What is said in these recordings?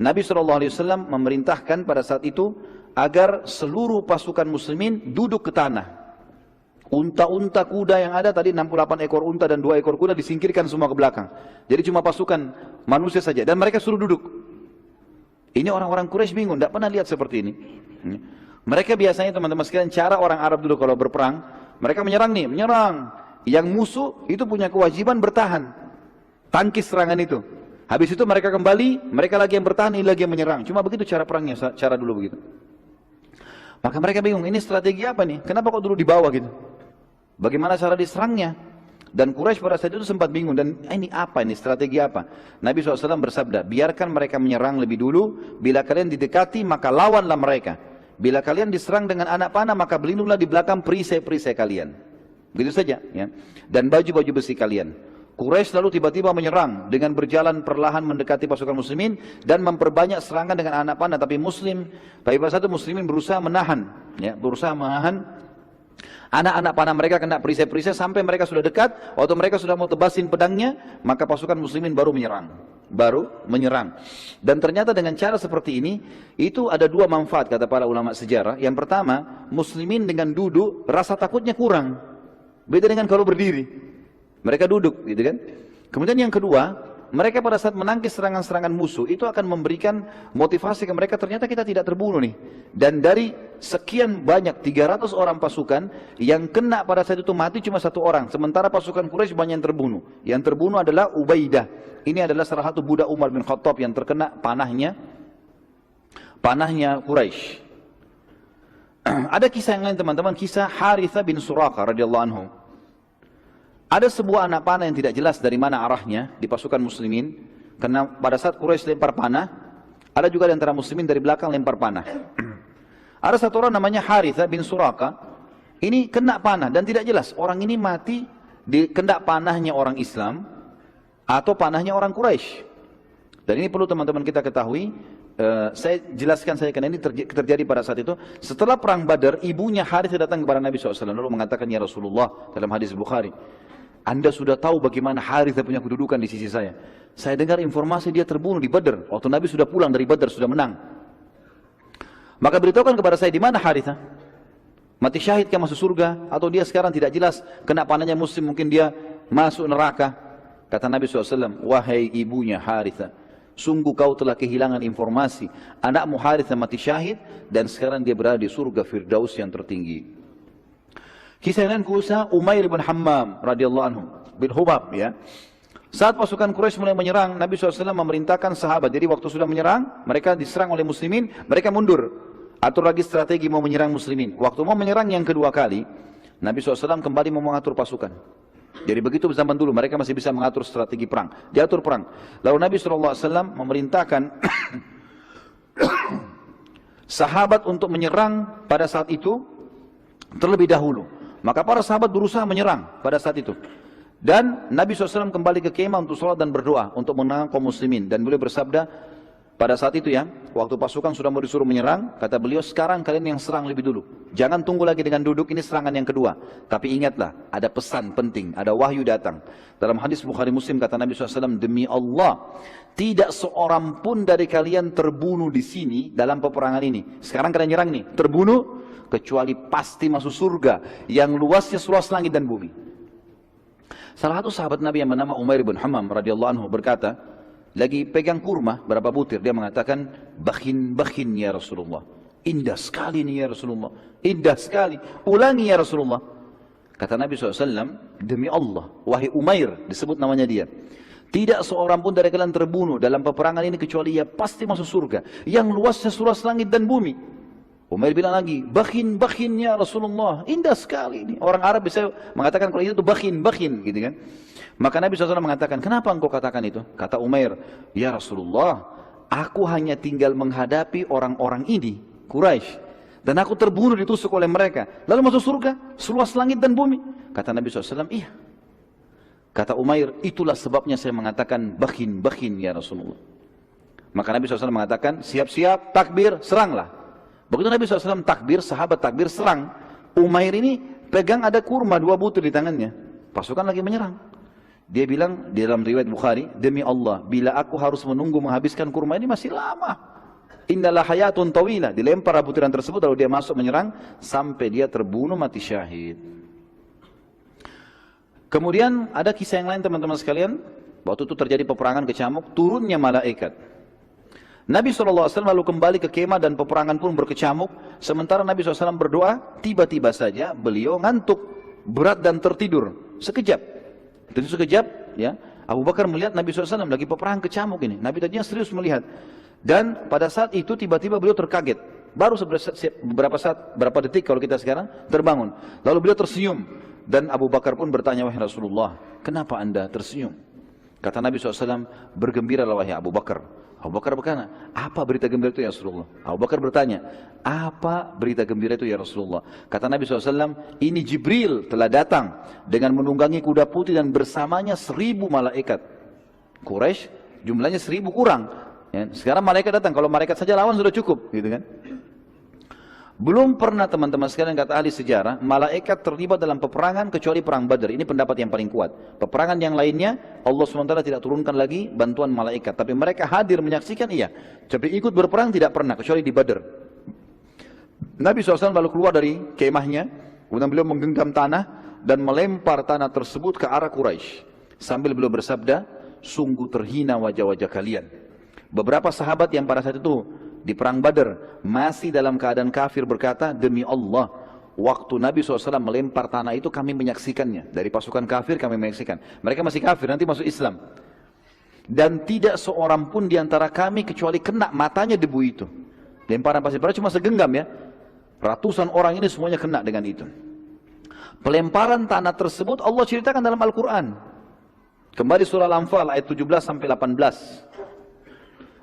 Nabi SAW memerintahkan pada saat itu agar seluruh pasukan muslimin duduk ke tanah. Unta-unta kuda yang ada tadi 68 ekor unta dan 2 ekor kuda disingkirkan semua ke belakang. Jadi cuma pasukan manusia saja dan mereka suruh duduk. Ini orang-orang Quraisy bingung, tidak pernah lihat seperti ini. Mereka biasanya teman-teman sekalian cara orang Arab dulu kalau berperang, mereka menyerang nih, menyerang. Yang musuh itu punya kewajiban bertahan. Tangkis serangan itu. Habis itu mereka kembali, mereka lagi yang bertahan, ini lagi yang menyerang. Cuma begitu cara perangnya, cara dulu begitu. Maka mereka bingung, ini strategi apa nih? Kenapa kok dulu di bawah gitu? Bagaimana cara diserangnya? Dan Quraisy pada saat itu sempat bingung, dan ini apa ini, strategi apa? Nabi SAW bersabda, biarkan mereka menyerang lebih dulu, bila kalian didekati maka lawanlah mereka. Bila kalian diserang dengan anak panah maka berlindunglah di belakang perisai-perisai kalian. Begitu saja ya. Dan baju-baju besi kalian. Quraisy lalu tiba-tiba menyerang dengan berjalan perlahan mendekati pasukan muslimin dan memperbanyak serangan dengan anak panah, tapi pada saat itu muslimin berusaha menahan anak-anak panah mereka kena perisai-perisai sampai mereka sudah dekat. Waktu mereka sudah mau tebasin pedangnya, maka pasukan muslimin baru menyerang. Dan ternyata dengan cara seperti ini, itu ada dua manfaat kata para ulama sejarah. Yang pertama, muslimin dengan duduk rasa takutnya kurang. Beda dengan kalau berdiri. Mereka duduk gitu kan. Kemudian yang kedua, mereka pada saat menangkis serangan-serangan musuh itu akan memberikan motivasi ke mereka, ternyata kita tidak terbunuh nih. Dan dari sekian banyak 300 orang pasukan yang kena pada saat itu mati cuma 1 orang, sementara pasukan Quraisy banyak yang terbunuh. Yang terbunuh adalah Ubaidah. Ini adalah salah satu budak Umar bin Khattab yang terkena panahnya Quraisy. Ada kisah yang lain teman-teman, kisah Harithah bin Suraqah radhiyallahu anhu. Ada sebuah anak panah yang tidak jelas dari mana arahnya di pasukan muslimin. Karena pada saat Quraisy lempar panah, ada juga di antara muslimin dari belakang lempar panah. Ada satu orang namanya Harithah bin Suraqah. Ini kena panah dan tidak jelas orang ini mati di kena panahnya orang Islam atau panahnya orang Quraisy. Dan ini perlu teman-teman kita ketahui. Saya jelaskan saja karena ini terjadi pada saat itu. Setelah perang Badar, ibunya Harithah datang kepada Nabi SAW lalu mengatakan, ya Rasulullah, dalam hadis Bukhari, Anda sudah tahu bagaimana Harithah punya kedudukan di sisi saya. Saya dengar informasi dia terbunuh di Badar. Waktu Nabi sudah pulang dari Badar, sudah menang. Maka beritahukan kepada saya, di mana Harithah? Mati syahid kah masuk surga? Atau dia sekarang tidak jelas, kena panahnya muslim, mungkin dia masuk neraka? Kata Nabi SAW, wahai ibunya Harithah, sungguh kau telah kehilangan informasi. Anakmu Harithah mati syahid, dan sekarang dia berada di surga Firdaus yang tertinggi. Kisah lain kisah Umair bin Hammam radhiyallahu anhu bin Hubab ya. Saat pasukan Quraisy mulai menyerang, Nabi SAW memerintahkan sahabat. Jadi waktu sudah menyerang, mereka diserang oleh muslimin, mereka mundur. Atur lagi strategi mau menyerang muslimin. Waktu mau menyerang yang kedua kali, Nabi SAW kembali mau mengatur pasukan. Jadi begitu zaman dulu, mereka masih bisa mengatur strategi perang. Diatur perang. Lalu Nabi SAW memerintahkan sahabat untuk menyerang pada saat itu terlebih dahulu. Maka para sahabat berusaha menyerang pada saat itu. Dan Nabi SAW kembali ke kemah untuk sholat dan berdoa untuk menang kaum muslimin. Dan beliau bersabda pada saat itu ya, waktu pasukan sudah mau disuruh menyerang, kata beliau, sekarang kalian yang serang lebih dulu. Jangan tunggu lagi dengan duduk, ini serangan yang kedua. Tapi ingatlah, ada pesan penting, ada wahyu datang. Dalam hadis Bukhari Muslim kata Nabi SAW, demi Allah, tidak seorang pun dari kalian terbunuh di sini dalam peperangan ini. Sekarang kalian nyerang nih, terbunuh, kecuali pasti masuk surga yang luasnya seluas langit dan bumi. Salah satu sahabat Nabi yang bernama Umair bin Hammam radhiyallahu anhu berkata, lagi pegang kurma berapa butir, dia mengatakan, bakhin ya Rasulullah, indah sekali nih ya Rasulullah, indah sekali, ulangi ya Rasulullah. Kata Nabi SAW, demi Allah, wahai Umair, disebut namanya dia, tidak seorang pun dari kalian terbunuh dalam peperangan ini kecuali ia pasti masuk surga yang luasnya seluas langit dan bumi. Umair bilang lagi, bakhin ya Rasulullah, indah sekali ini. Orang Arab bisa mengatakan kalau itu bakhin gitu kan. Maka Nabi SAW mengatakan, kenapa engkau katakan itu? Kata Umair, ya Rasulullah, aku hanya tinggal menghadapi orang-orang ini, Quraisy, dan aku terbunuh ditusuk oleh mereka, lalu masuk surga seluas langit dan bumi. Kata Nabi SAW, iya. Kata Umair, itulah sebabnya saya mengatakan bakhin ya Rasulullah. Maka Nabi SAW mengatakan, siap-siap, takbir, seranglah. Begitu Nabi SAW takbir, sahabat takbir, serang. Umair ini pegang ada kurma 2 butir di tangannya. Pasukan lagi menyerang. Dia bilang di dalam riwayat Bukhari, demi Allah, bila aku harus menunggu menghabiskan kurma ini masih lama. Innalah hayatun tawila. Dilempar butiran tersebut lalu dia masuk menyerang sampai dia terbunuh mati syahid. Kemudian ada kisah yang lain teman-teman sekalian. Waktu itu terjadi peperangan kecamuk, turunnya malaikat. Nabi SAW lalu kembali ke kemah dan peperangan pun berkecamuk. Sementara Nabi SAW berdoa, tiba-tiba saja beliau ngantuk, berat dan tertidur. Sekejap. Itu sekejap, ya. Abu Bakar melihat Nabi SAW lagi peperangan kecamuk ini. Nabi tadinya serius melihat. Dan pada saat itu tiba-tiba beliau terkaget. Baru beberapa detik kalau kita sekarang terbangun. Lalu beliau tersenyum. Dan Abu Bakar pun bertanya, wahai Rasulullah, kenapa anda tersenyum? Kata Nabi SAW, bergembiralah wahai Abu Bakar. Abu Bakar berkata, apa berita gembira itu ya Rasulullah? Abu Bakar bertanya, apa berita gembira itu ya Rasulullah? Kata Nabi SAW, ini Jibril telah datang dengan menunggangi kuda putih dan bersamanya 1000 malaikat. Quraisy jumlahnya 1000 kurang. Ya, sekarang malaikat datang, kalau malaikat saja lawan sudah cukup, gitu kan? Belum pernah teman-teman sekalian kata ahli sejarah, malaikat terlibat dalam peperangan kecuali perang Badar. Ini pendapat yang paling kuat. Peperangan yang lainnya, Allah SWT tidak turunkan lagi bantuan malaikat. Tapi mereka hadir menyaksikan, iya. Tapi ikut berperang tidak pernah, kecuali di Badar. Nabi SAW lalu keluar dari kemahnya, kemudian beliau menggenggam tanah, dan melempar tanah tersebut ke arah Quraisy. Sambil beliau bersabda, sungguh terhina wajah-wajah kalian. Beberapa sahabat yang pada saat itu di perang Badar masih dalam keadaan kafir berkata, demi Allah, waktu Nabi SAW melempar tanah itu kami menyaksikannya. Dari pasukan kafir kami menyaksikan. Mereka masih kafir, nanti masuk Islam. Dan tidak seorang pun di antara kami kecuali kena matanya debu itu. Lemparan pasir, padahal cuma segenggam ya. Ratusan orang ini semuanya kena dengan itu. Pelemparan tanah tersebut Allah ceritakan dalam Al-Quran. Kembali surah Al-Anfal ayat 17 sampai 18.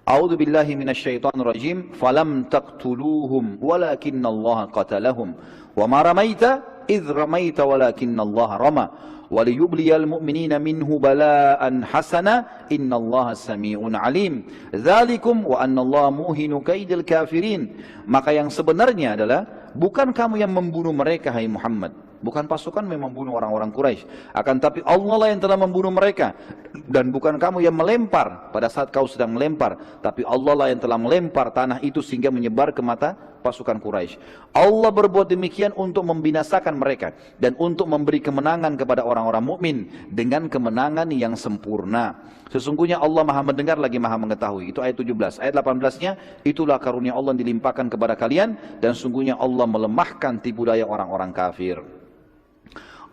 A'udzu billahi minasyaitonir rajim. Falam taqtuluhum walakinallaha qatalahum. Wa ma ramaita idz ramaita walakinallaha rama. Waliyubliyal mu'minina minhu bala'an hasana innallaha sami'un alim. Dzalikum wa annallaha muhinu kaidil kafirin. Maka yang sebenarnya adalah bukan kamu yang membunuh mereka hai Muhammad. Bukan pasukan memang membunuh orang-orang Quraisy, akan tapi Allah lah yang telah membunuh mereka. Dan bukan kamu yang melempar pada saat kau sedang melempar, tapi Allah lah yang telah melempar tanah itu sehingga menyebar ke mata pasukan Quraisy. Allah berbuat demikian untuk membinasakan mereka dan untuk memberi kemenangan kepada orang-orang mukmin dengan kemenangan yang sempurna. Sesungguhnya Allah Maha mendengar lagi Maha mengetahui. Itu ayat 17. Ayat 18-nya, itulah karunia Allah yang dilimpahkan kepada kalian dan sungguhnya Allah melemahkan tipu daya orang-orang kafir.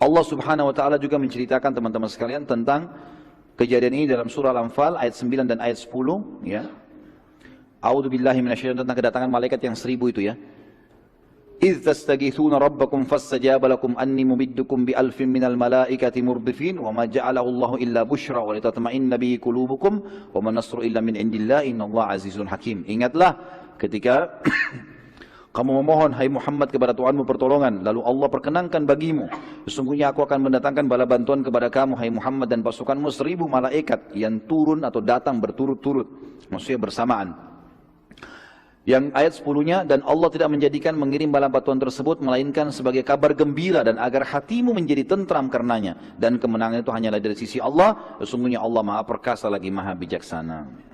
Allah Subhanahu wa taala juga menceritakan teman-teman sekalian tentang kejadian ini dalam surah Al-Anfal ayat 9 dan ayat 10 ya. A'udzu billahi minasyaitonir tentang kedatangan malaikat yang 1000 itu ya. إِذْ تَسْتَغِيثُونَ رَبَّكُمْ فَاسْتَجَابَ لَكُمْ أَنِّي مُمِدُّكُمْ بِأَلْفٍ مِّنَ الْمَلَائِكَةِ مُرْدِفِينَ وَمَا جَعَلَهُ اللَّهُ إِلَّا بُشْرًا وَلِتَطْمَئِنَّ بِهِ قُلُوبُكُمْ وَمَا النَّصْرُ إِلَّا مِنْ عِندِ اللَّهِ إِنَّ اللَّهَ عَزِيزٌ حَكِيمٌ. Ingatlah ketika kamu memohon hai Muhammad kepada Tuhanmu pertolongan, lalu Allah perkenankan bagimu, sesungguhnya aku akan mendatangkan bala bantuan kepada kamu hai Muhammad dan pasukanmu 1000 malaikat yang turun atau datang berturut-turut, maksudnya bersamaan. Yang ayat 10-nya, dan Allah tidak menjadikan mengirim bala bantuan tersebut melainkan sebagai kabar gembira dan agar hatimu menjadi tentram karenanya, dan kemenangan itu hanyalah dari sisi Allah, sesungguhnya Allah Maha perkasa lagi Maha bijaksana.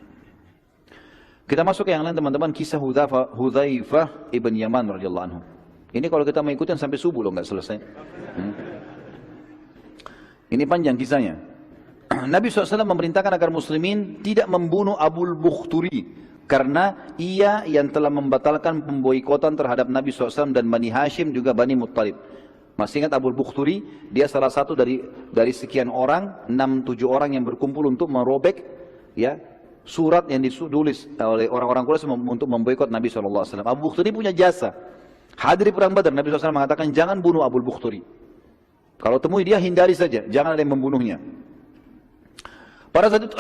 Kita masuk ke yang lain teman-teman, kisah Hudzaifah ibn Yaman radhiyallahu anhu. Ini kalau kita mau ikutin sampai subuh loh, nggak selesai. Ini panjang kisahnya. Nabi SAW memerintahkan agar muslimin tidak membunuh Abul Bukhturi karena ia yang telah membatalkan pemboikotan terhadap Nabi SAW dan Bani Hashim juga Bani Muttalib. Masih ingat Abul Bukhturi? Dia salah satu dari sekian orang, 6-7 orang yang berkumpul untuk merobek ya surat yang ditulis oleh orang-orang Quraisy untuk memboikot Nabi SAW. Abu Bukhturi punya jasa. Hadir di perang Badar, Nabi SAW mengatakan jangan bunuh Abul Bukhturi. Kalau temui dia hindari saja, jangan ada yang membunuhnya. Pada saat itu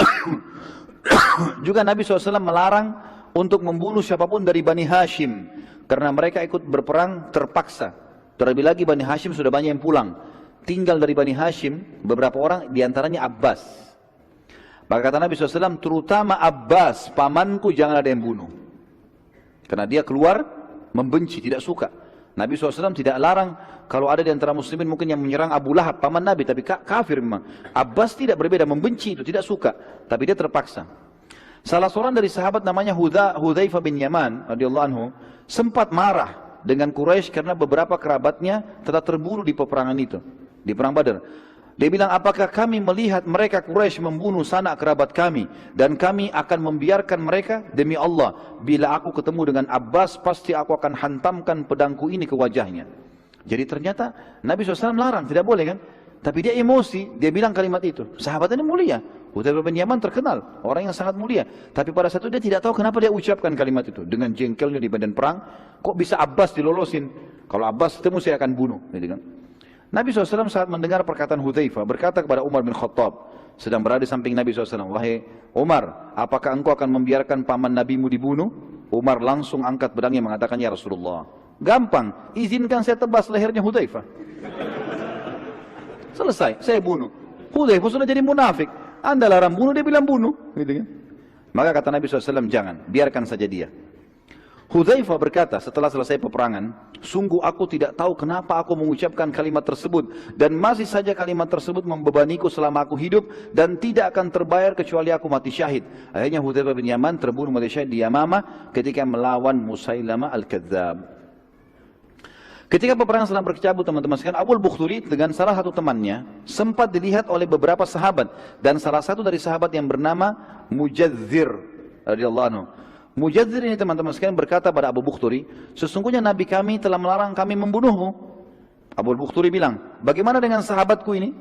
juga Nabi SAW melarang untuk membunuh siapapun dari Bani Hashim karena mereka ikut berperang terpaksa. Terlebih lagi Bani Hashim sudah banyak yang pulang. Tinggal dari Bani Hashim beberapa orang, diantaranya Abbas. Maka kata Nabi SAW, terutama Abbas, pamanku jangan ada yang bunuh. Karena dia keluar membenci, tidak suka. Nabi SAW tidak larang kalau ada di antara muslimin mungkin yang menyerang Abu Lahab, paman Nabi, tapi kafir memang. Abbas tidak berbeda, membenci itu, tidak suka, tapi dia terpaksa. Salah seorang dari sahabat namanya Hudzaifah bin Yaman radhiyallahu anhu sempat marah dengan Quraisy karena beberapa kerabatnya telah terbunuh di peperangan itu, di perang Badar. Dia bilang, apakah kami melihat mereka Quraisy membunuh sanak kerabat kami dan kami akan membiarkan mereka? Demi Allah, bila aku ketemu dengan Abbas, pasti aku akan hantamkan pedangku ini ke wajahnya. Jadi ternyata Nabi SAW larang, tidak boleh kan? Tapi dia emosi, dia bilang kalimat itu. Sahabat ini mulia, Hudzaifah bin Yaman terkenal, orang yang sangat mulia. Tapi pada saat itu dia tidak tahu kenapa dia ucapkan kalimat itu. Dengan jengkelnya di medan perang, kok bisa Abbas dilolosin? Kalau Abbas ketemu saya akan bunuh. Gitu kan? Nabi SAW saat mendengar perkataan Hudzaifah berkata kepada Umar bin Khattab, sedang berada di samping Nabi SAW, wahai Umar, apakah engkau akan membiarkan paman nabimu dibunuh? Umar langsung angkat pedangnya mengatakan, ya Rasulullah, gampang, izinkan saya tebas lehernya Hudzaifah. Selesai, saya bunuh. Hudzaifah sudah jadi munafik. Anda larang bunuh, dia bilang bunuh. Gitu kan? Maka kata Nabi SAW, jangan, biarkan saja dia. Hudzaifah berkata setelah selesai peperangan, sungguh aku tidak tahu kenapa aku mengucapkan kalimat tersebut dan masih saja kalimat tersebut membebaniku selama aku hidup dan tidak akan terbayar kecuali aku mati syahid. Akhirnya Hudzaifah bin Yaman terbunuh mati syahid di Yamamah ketika melawan Musailamah al-Kadzdzab. Ketika peperangan sedang berkecamuk teman-teman sekalian, Abu al-Bukhturi dengan salah satu temannya sempat dilihat oleh beberapa sahabat dan salah satu dari sahabat yang bernama Mujadzir radhiyallahu anhu. Mujadzir ini teman-teman sekalian berkata pada Abu Bukhturi, sesungguhnya Nabi kami telah melarang kami membunuhmu. Abu Bukhturi bilang, bagaimana dengan sahabatku ini?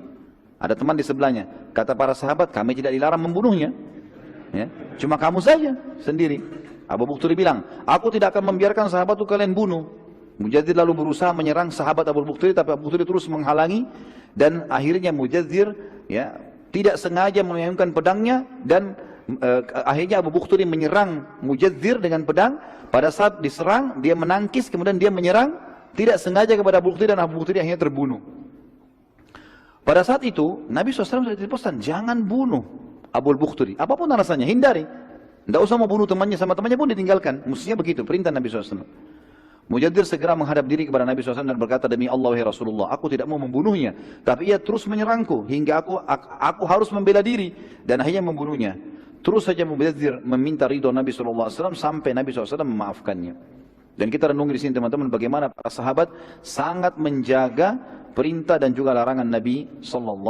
Ada teman di sebelahnya. Kata para sahabat, kami tidak dilarang membunuhnya. Ya, cuma kamu saja sendiri. Abu Bukhturi bilang, aku tidak akan membiarkan sahabatku kalian bunuh. Mujadzir lalu berusaha menyerang sahabat Abu Bukhturi, tapi Abu Bukhturi terus menghalangi dan akhirnya Mujadzir ya tidak sengaja menayangkan pedangnya dan akhirnya Abu Bukhturi menyerang Mujadzir dengan pedang. Pada saat diserang dia menangkis, kemudian dia menyerang tidak sengaja kepada Abu Bukhturi dan Abu Bukhturi akhirnya terbunuh. Pada saat itu Nabi SAW sudah dipesan, jangan bunuh Abu Bukhturi, apapun alasannya, hindari. Tidak usah mau bunuh temannya, sama temannya pun ditinggalkan. Mestinya begitu perintah Nabi SAW. Mujadzir segera menghadap diri kepada Nabi SAW dan berkata, demi Allah ya Rasulullah, aku tidak mau membunuhnya, tapi ia terus menyerangku hingga aku harus membela diri dan akhirnya membunuhnya. Terus saja Mujadzir meminta ridho Nabi SAW sampai Nabi SAW memaafkannya. Dan kita renungi di sini teman-teman bagaimana para sahabat sangat menjaga perintah dan juga larangan Nabi SAW.